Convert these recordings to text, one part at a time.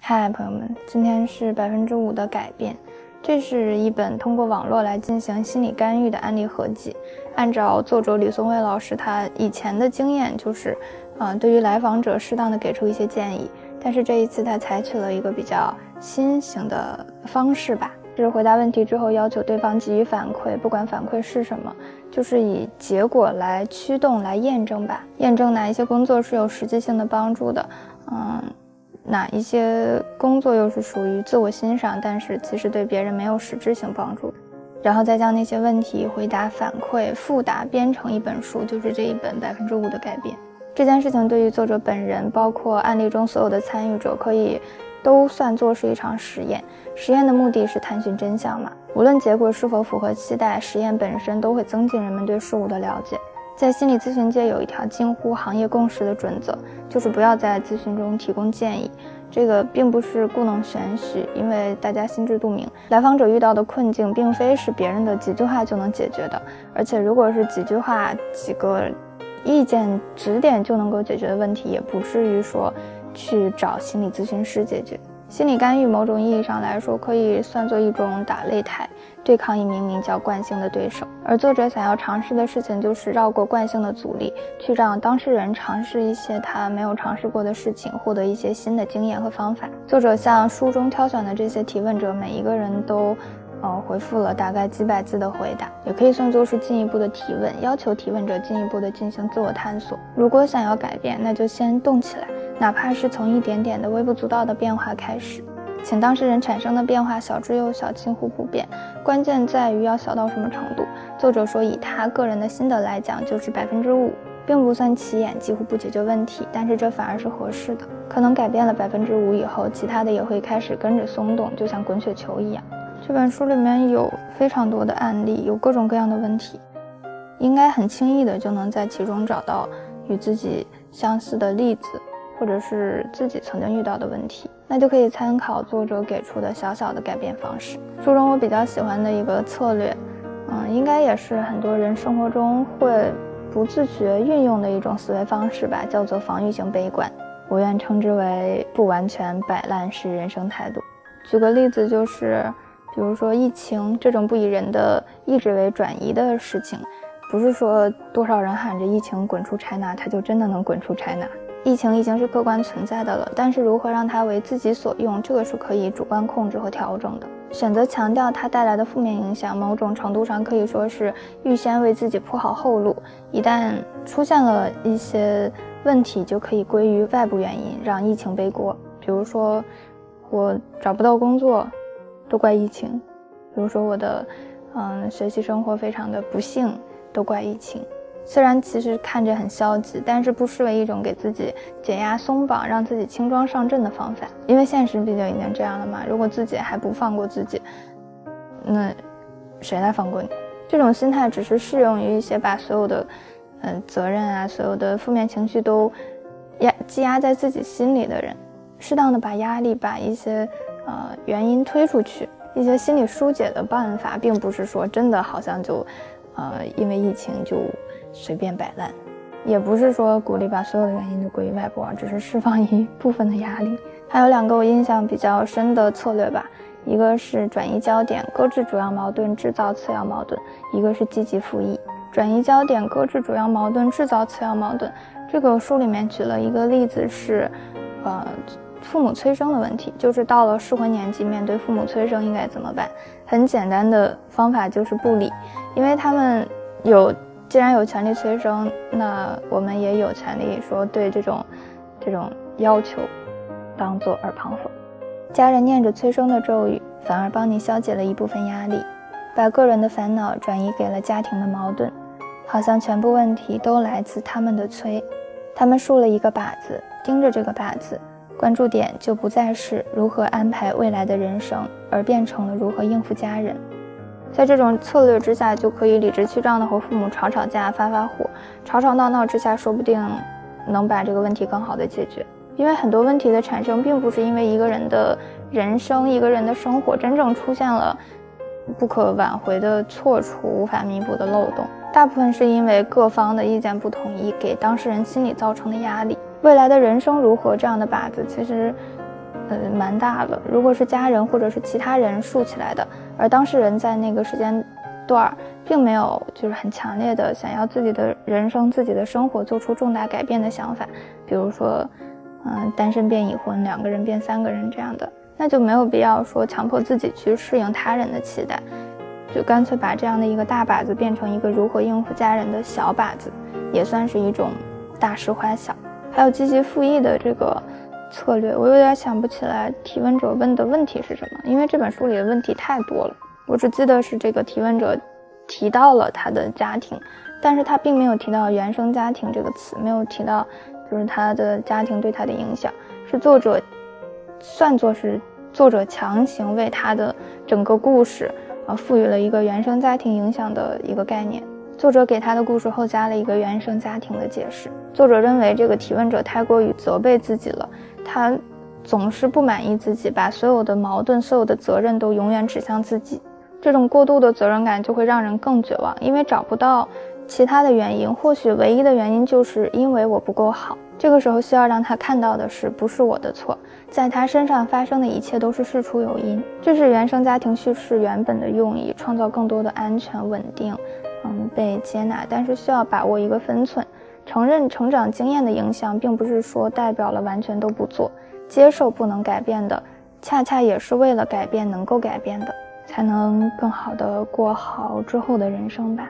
嗨，朋友们，今天是5%的改变。这是一本通过网络来进行心理干预的案例合集。按照作者李松蔚老师他以前的经验，就是对于来访者适当的给出一些建议，但是这一次他采取了一个比较新型的方式吧，就是回答问题之后要求对方给予反馈，不管反馈是什么，就是以结果来驱动来验证吧，验证哪一些工作是有实际性的帮助的，哪一些工作又是属于自我欣赏，但是其实对别人没有实质性帮助的，然后再将那些问题回答反馈附答编成一本书，就是这一本5%的改变。这件事情对于作者本人，包括案例中所有的参与者，可以都算作是一场实验。实验的目的是探寻真相嘛，无论结果是否符合期待，实验本身都会增进人们对事物的了解。在心理咨询界有一条近乎行业共识的准则，就是不要在咨询中提供建议。这个并不是故弄玄虚，因为大家心知肚明，来访者遇到的困境并非是别人的几句话就能解决的，而且如果是几句话几个意见指点就能够解决的问题，也不至于说去找心理咨询师解决。心理干预某种意义上来说，可以算作一种打擂台，对抗一名叫惯性的对手。而作者想要尝试的事情，就是绕过惯性的阻力，去让当事人尝试一些他没有尝试过的事情，获得一些新的经验和方法。作者向书中挑选的这些提问者，每一个人都回复了大概几百字的回答，也可以算作是进一步的提问，要求提问者进一步的进行自我探索。如果想要改变，那就先动起来，哪怕是从一点点的微不足道的变化开始。请当事人产生的变化小之又小，近乎不变，关键在于要小到什么程度。作者说，以他个人的心得来讲，就是5%，并不算起眼，几乎不解决问题，但是这反而是合适的。可能改变了5%以后，其他的也会开始跟着松动，就像滚雪球一样。这本书里面有非常多的案例，有各种各样的问题，应该很轻易的就能在其中找到与自己相似的例子，或者是自己曾经遇到的问题，那就可以参考作者给出的小小的改变方式。书中我比较喜欢的一个策略，应该也是很多人生活中会不自觉运用的一种思维方式吧，叫做防御性悲观。我愿称之为不完全摆烂式人生态度。举个例子，就是比如说疫情这种不以人的意志为转移的事情，不是说多少人喊着疫情滚出 China， 它就真的能滚出 China。疫情已经是客观存在的了，但是如何让它为自己所用，这个是可以主观控制和调整的。选择强调它带来的负面影响，某种程度上可以说是预先为自己铺好后路，一旦出现了一些问题，就可以归于外部原因，让疫情背锅。比如说我找不到工作，都怪疫情；比如说我的学习生活非常的不幸，都怪疫情。虽然其实看着很消极，但是不失为一种给自己减压松绑，让自己轻装上阵的方法。因为现实毕竟已经这样了嘛，如果自己还不放过自己，那谁来放过你？这种心态只是适用于一些把所有的责任啊，所有的负面情绪都积压在自己心里的人。适当的把压力，把一些原因推出去，一些心理疏解的办法，并不是说真的好像就因为疫情就随便摆烂，也不是说鼓励把所有的原因都归于外部，只是释放一部分的压力。还有2个我印象比较深的策略吧，一个是转移焦点，搁置主要矛盾，制造次要矛盾；一个是积极复议。转移焦点，搁置主要矛盾，制造次要矛盾。这个书里面举了一个例子是父母催生的问题，就是到了适婚年纪，面对父母催生应该怎么办？很简单的方法就是不理，因为他们既然有权利催生，那我们也有权利说对这种要求当作耳旁风。家人念着催生的咒语，反而帮你消解了一部分压力，把个人的烦恼转移给了家庭的矛盾，好像全部问题都来自他们的催。他们竖了一个靶子，盯着这个靶子，关注点就不再是如何安排未来的人生，而变成了如何应付家人。在这种策略之下，就可以理直气壮的和父母吵架，发火，吵闹之下，说不定能把这个问题更好的解决。因为很多问题的产生，并不是因为一个人的人生，一个人的生活真正出现了不可挽回的错处，无法弥补的漏洞，大部分是因为各方的意见不统一，给当事人心理造成的压力。未来的人生如何这样的靶子，其实蛮大的。如果是家人或者是其他人竖起来的，而当事人在那个时间段并没有就是很强烈的想要自己的人生、自己的生活做出重大改变的想法，比如说单身变已婚，2个人变3个人这样的，那就没有必要说强迫自己去适应他人的期待，就干脆把这样的一个大靶子变成一个如何应付家人的小靶子，也算是一种大事化小。还有积极复议的这个策略，我有点想不起来提问者问的问题是什么，因为这本书里的问题太多了。我只记得是这个提问者提到了他的家庭，但是他并没有提到原生家庭这个词，没有提到就是他的家庭对他的影响，是作者算作是作者强行为他的整个故事赋予了一个原生家庭影响的一个概念。作者给他的故事后加了一个原生家庭的解释。作者认为这个提问者太过于责备自己了，他总是不满意自己，把所有的矛盾、所有的责任都永远指向自己。这种过度的责任感就会让人更绝望，因为找不到其他的原因，或许唯一的原因就是因为我不够好。这个时候需要让他看到的是，不是我的错，在他身上发生的一切都是事出有因。这是原生家庭叙事原本的用意，创造更多的安全、稳定，被接纳，但是需要把握一个分寸。承认成长经验的影响，并不是说代表了完全都不做，接受不能改变的，恰恰也是为了改变能够改变的，才能更好地过好之后的人生吧。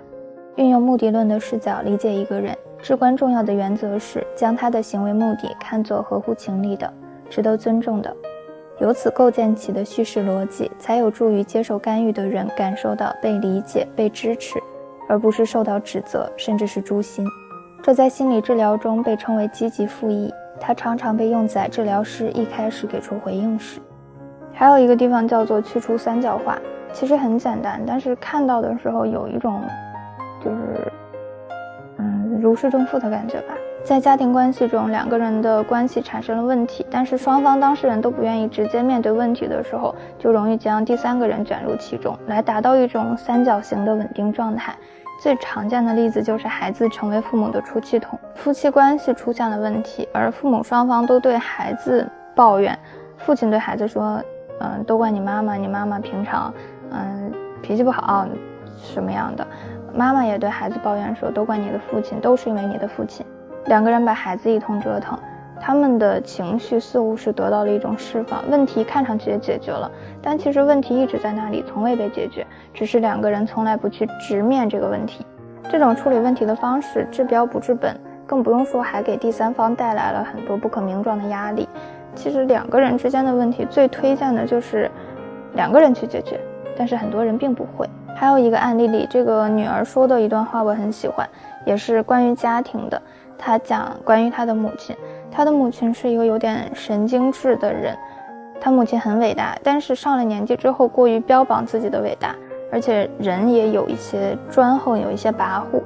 运用目的论的视角理解一个人，至关重要的原则是将他的行为目的看作合乎情理的，值得尊重的。由此构建起的叙事逻辑，才有助于接受干预的人感受到被理解、被支持，而不是受到指责，甚至是诛心。这在心理治疗中被称为积极复议，它常常被用在治疗师一开始给出回应时。还有一个地方叫做去除三角化，其实很简单，但是看到的时候有一种就是如释重负的感觉吧。在家庭关系中，2个人的关系产生了问题，但是双方当事人都不愿意直接面对问题的时候，就容易将第3个人卷入其中，来达到一种三角形的稳定状态。最常见的例子就是孩子成为父母的出气筒，夫妻关系出现了问题，而父母双方都对孩子抱怨，父亲对孩子说都怪你妈妈，你妈妈平常脾气不好什么样的。妈妈也对孩子抱怨说都怪你的父亲，都是因为你的父亲。2个人把孩子一通折腾，他们的情绪似乎是得到了一种释放，问题看上去也解决了，但其实问题一直在那里，从未被解决，只是2个人从来不去直面这个问题。这种处理问题的方式治标不治本，更不用说还给第3方带来了很多不可名状的压力。其实2个人之间的问题最推荐的就是2个人去解决，但是很多人并不会。还有一个案例里，这个女儿说的一段话我很喜欢，也是关于家庭的。她讲关于她的母亲，她的母亲是一个有点神经质的人，她母亲很伟大，但是上了年纪之后过于标榜自己的伟大，而且人也有一些专横，有一些跋扈。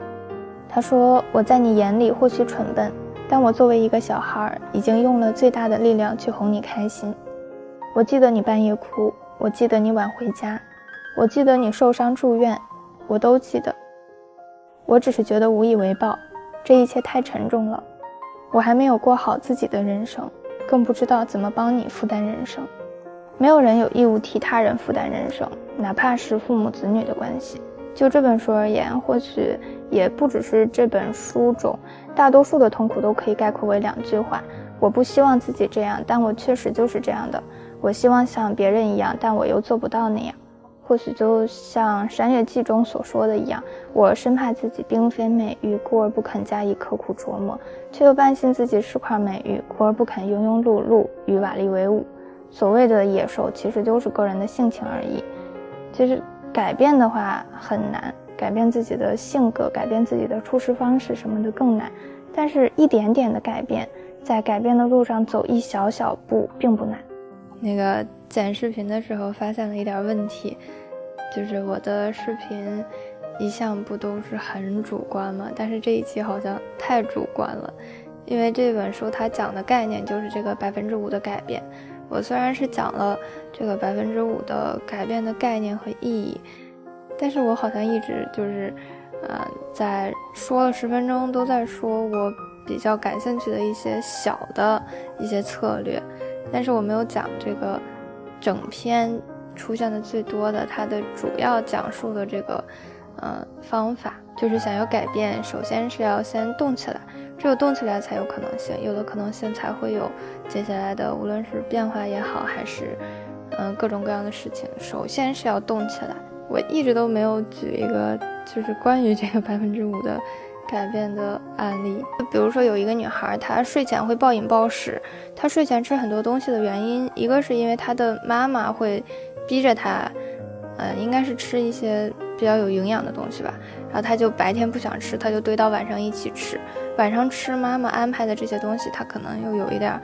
她说，我在你眼里或许蠢笨，但我作为一个小孩已经用了最大的力量去哄你开心。我记得你半夜哭，我记得你晚回家，我记得你受伤住院，我都记得。我只是觉得无以为报，这一切太沉重了，我还没有过好自己的人生，更不知道怎么帮你负担人生。没有人有义务替他人负担人生，哪怕是父母子女的关系。就这本书而言，或许也不只是这本书中，大多数的痛苦都可以概括为2句话：我不希望自己这样，但我确实就是这样的；我希望像别人一样，但我又做不到那样。或许就像《山月记》中所说的一样，我深怕自己并非美玉，故而不肯加以刻苦琢磨，却又半信自己是块美玉，故而不肯庸庸碌碌与瓦砾为伍。所谓的野兽，其实就是个人的性情而已。其实改变的话很难，改变自己的性格，改变自己的处事方式什么的更难，但是一点点的改变，在改变的路上走一小小步并不难。那个剪视频的时候发现了一点问题，就是我的视频一向不都是很主观嘛，但是这一期好像太主观了，因为这本书它讲的概念就是这个5%的改变。我虽然是讲了这个5%的改变的概念和意义，但是我好像一直就是在说了10分钟都在说我比较感兴趣的一些小的一些策略，但是我没有讲这个整篇出现的最多的，它的主要讲述的这个方法，就是想要改变，首先是要先动起来，只有动起来才有可能性，有了可能性才会有接下来的，无论是变化也好，还是各种各样的事情，首先是要动起来。我一直都没有举一个就是关于这个5%的改变的案例，比如说有一个女孩，她睡前会暴饮暴食，她睡前吃很多东西的原因，一个是因为她的妈妈会逼着她，应该是吃一些比较有营养的东西吧，然后她就白天不想吃，她就堆到晚上一起吃，晚上吃妈妈安排的这些东西，她可能又有一点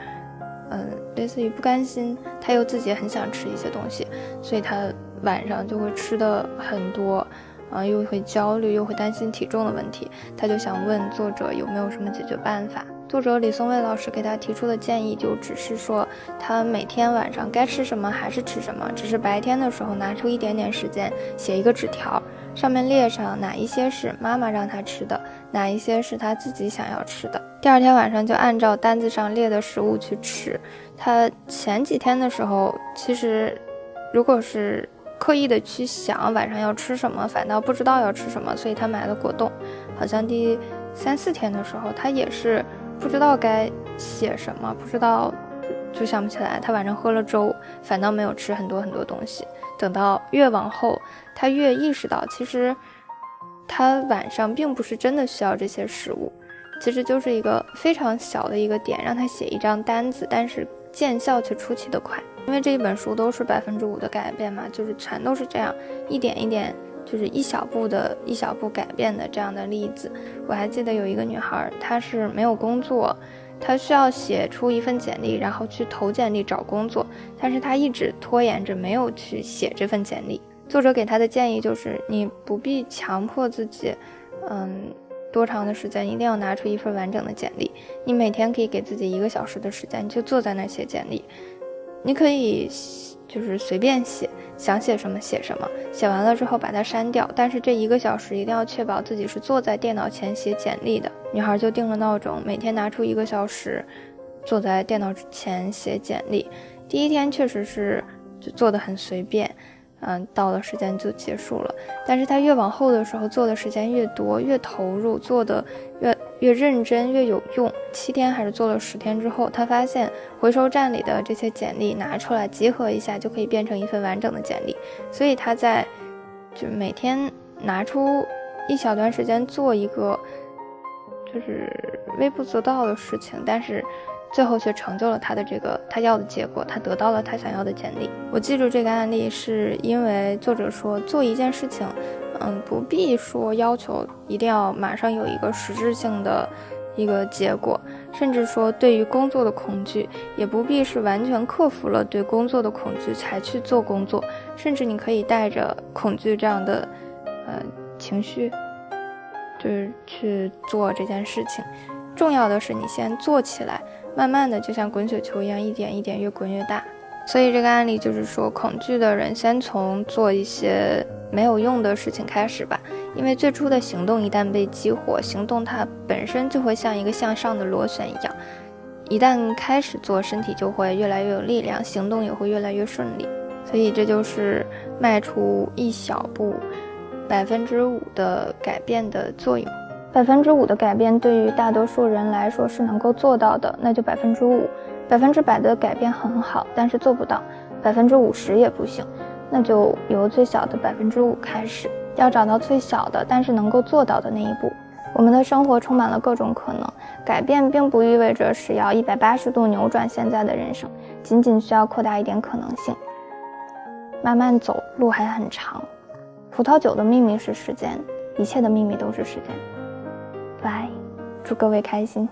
类似于不甘心，她又自己很想吃一些东西，所以她晚上就会吃的很多，又会焦虑，又会担心体重的问题，他就想问作者有没有什么解决办法。作者李松蔚老师给他提出的建议就只是说，他每天晚上该吃什么还是吃什么，只是白天的时候拿出一点点时间写一个纸条，上面列上哪一些是妈妈让他吃的，哪一些是他自己想要吃的，第二天晚上就按照单子上列的食物去吃。他前几天的时候，其实如果是刻意的去想晚上要吃什么，反倒不知道要吃什么，所以他买了果冻。好像第3、4天的时候，他也是不知道该写什么，不知道就想不起来。他晚上喝了粥，反倒没有吃很多东西。等到越往后，他越意识到，其实他晚上并不是真的需要这些食物，其实就是一个非常小的一个点，让他写一张单子，但是见效却出奇的快。因为这一本书都是5%的改变嘛，就是全都是这样一点一点，就是一小步改变的这样的例子。我还记得有一个女孩，她是没有工作，她需要写出一份简历，然后去投简历找工作，但是她一直拖延着没有去写这份简历。作者给她的建议就是，你不必强迫自己多长的时间一定要拿出一份完整的简历，你每天可以给自己1个小时的时间，就坐在那写简历。你可以就是随便写，想写什么写什么，写完了之后把它删掉，但是这1个小时一定要确保自己是坐在电脑前写简历的。女孩就定了闹钟，每天拿出1个小时坐在电脑前写简历。第一天确实是就做得很随便，到了时间就结束了，但是她越往后的时候做的时间越多，越投入，做的越认真，越有用。7天还是做了10天之后，他发现回收站里的这些简历拿出来集合一下就可以变成一份完整的简历，所以他在就每天拿出一小段时间做一个就是微不足道的事情，但是最后却成就了他的这个他要的结果，他得到了他想要的简历。我记住这个案例是因为作者说，做一件事情不必说要求一定要马上有一个实质性的一个结果，甚至说对于工作的恐惧也不必是完全克服了对工作的恐惧才去做工作，甚至你可以带着恐惧这样的情绪就是去做这件事情。重要的是你先做起来，慢慢的就像滚雪球一样，一点一点越滚越大。所以这个案例就是说，恐惧的人先从做一些没有用的事情开始吧，因为最初的行动一旦被激活，行动它本身就会像一个向上的螺旋一样，一旦开始做，身体就会越来越有力量，行动也会越来越顺利。所以这就是迈出一小步5%的改变的作用。5%的改变对于大多数人来说是能够做到的，那就5%，100%的改变很好，但是做不到，50%也不行，那就由最小的5%开始，要找到最小的但是能够做到的那一步。我们的生活充满了各种可能，改变并不意味着是要180度扭转现在的人生，仅仅需要扩大一点可能性，慢慢走，路还很长。葡萄酒的秘密是时间，一切的秘密都是时间。拜，祝各位开心。